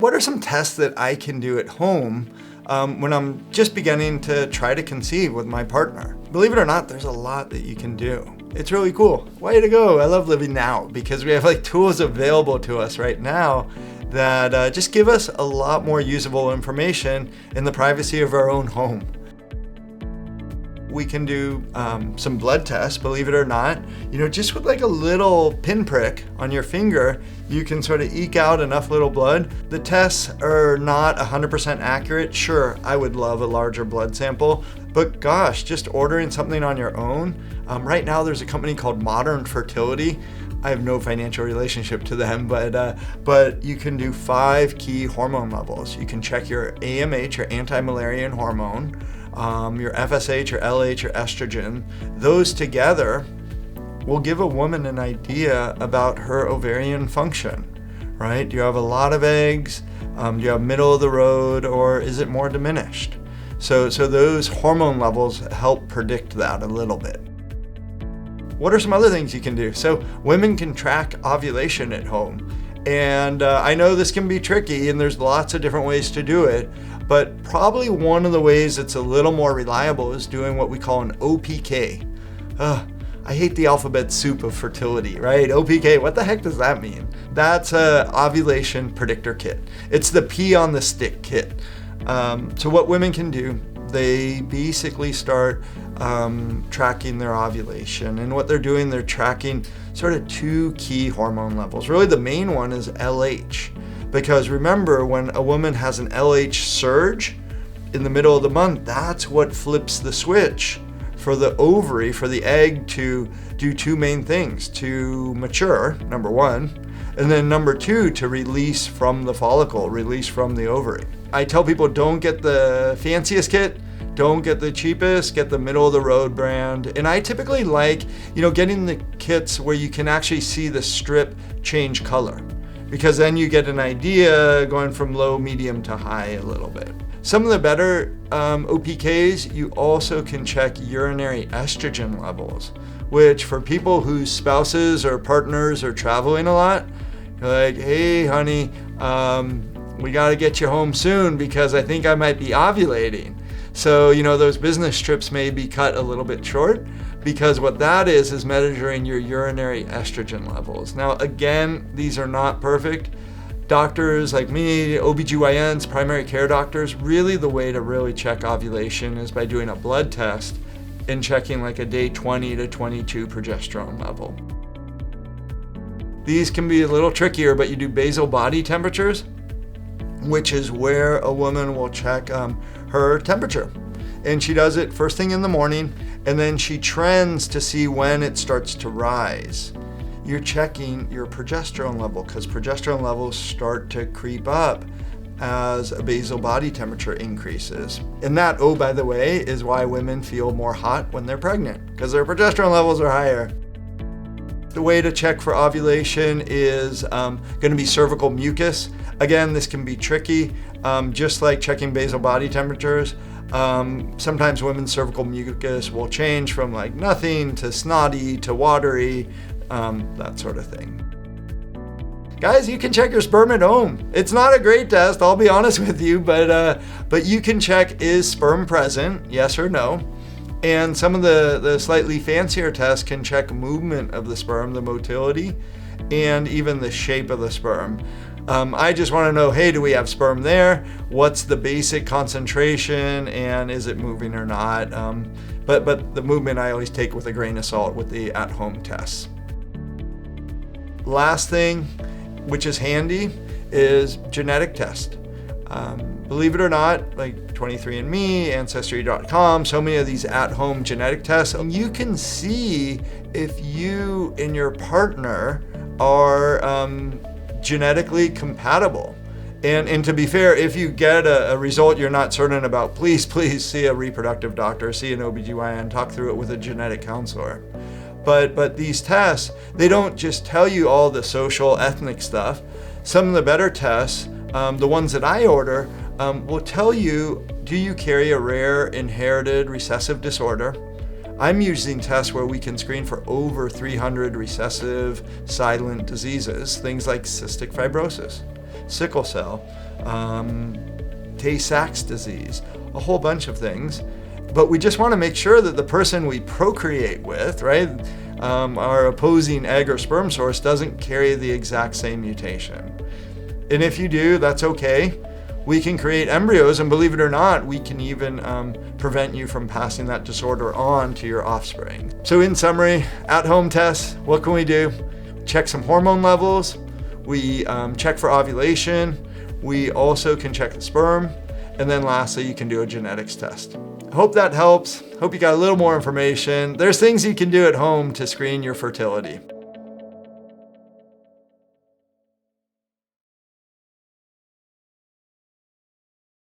What are some tests that I can do at home when I'm just beginning to try to conceive with my partner? Believe it or not, there's a lot that you can do. It's really cool. Way to go. I love living now because we have tools available to us right now that just give us a lot more usable information in the privacy of our own home. We can do some blood tests, believe it or not. Just with a little pinprick on your finger, you can sort of eke out enough little blood. The tests are not 100% accurate. Sure, I would love a larger blood sample, but gosh, just ordering something on your own. Right now there's a company called Modern Fertility. I have no financial relationship to them, but you can do 5 key hormone levels. You can check your AMH, or anti-Müllerian hormone, your FSH or LH or estrogen. Those together will give a woman an idea about her ovarian function, right? Do you have a lot of eggs? Do you have middle of the road, or is it more diminished? So those hormone levels help predict that a little bit. What are some other things you can do? So women can track ovulation at home. And I know this can be tricky and there's lots of different ways to do it, but probably one of the ways that's a little more reliable is doing what we call an OPK. I hate the alphabet soup of fertility, right? OPK, what the heck does that mean? That's a ovulation predictor kit. It's the pea on the stick kit. So what women can do, they basically start tracking their ovulation. And what they're doing, they're tracking sort of 2 key hormone levels. Really, the main one is LH. Because remember, when a woman has an LH surge in the middle of the month, that's what flips the switch for the ovary, for the egg to do 2 main things: to mature, number 1, and then number 2, to release from the follicle, release from the ovary. I tell people, don't get the fanciest kit, don't get the cheapest, get the middle of the road brand. And I typically like, getting the kits where you can actually see the strip change color, because then you get an idea going from low, medium to high a little bit. Some of the better OPKs, you also can check urinary estrogen levels, which for people whose spouses or partners are traveling a lot, you're like, hey honey, we gotta get you home soon because I think I might be ovulating. So, those business trips may be cut a little bit short, because what that is measuring your urinary estrogen levels. Now, again, these are not perfect. Doctors like me, OBGYNs, primary care doctors, really the way to really check ovulation is by doing a blood test and checking a day 20 to 22 progesterone level. These can be a little trickier, but you do basal body temperatures, which is where a woman will check her temperature. And she does it first thing in the morning, and then she trends to see when it starts to rise. You're checking your progesterone level, because progesterone levels start to creep up as a basal body temperature increases. And that, oh, by the way, is why women feel more hot when they're pregnant, because their progesterone levels are higher. The way to check for ovulation is going to be cervical mucus. Again, this can be tricky, just like checking basal body temperatures. Sometimes women's cervical mucus will change from nothing to snotty to watery, that sort of thing. Guys, you can check your sperm at home. It's not a great test, I'll be honest with you, but you can check, is sperm present, yes or no? And some of the slightly fancier tests can check movement of the sperm, the motility, and even the shape of the sperm. I just want to know, hey, do we have sperm there? What's the basic concentration, and is it moving or not? But the movement I always take with a grain of salt with the at-home tests. Last thing, which is handy, is genetic test. Believe it or not, 23andMe, Ancestry.com, so many of these at-home genetic tests, and you can see if you and your partner are genetically compatible. And to be fair, if you get a result you're not certain about, please see a reproductive doctor, see an OBGYN, talk through it with a genetic counselor. But these tests, they don't just tell you all the social, ethnic stuff. Some of the better tests, the ones that I order, will tell you, do you carry a rare inherited recessive disorder? I'm using tests where we can screen for over 300 recessive silent diseases, things like cystic fibrosis, sickle cell, Tay-Sachs disease, a whole bunch of things. But we just want to make sure that the person we procreate with, right, our opposing egg or sperm source doesn't carry the exact same mutation. And if you do, that's okay. We can create embryos, and believe it or not, we can even prevent you from passing that disorder on to your offspring. So in summary, at-home tests, what can we do? Check some hormone levels. We check for ovulation. We also can check the sperm. And then lastly, you can do a genetics test. Hope that helps. Hope you got a little more information. There's things you can do at home to screen your fertility.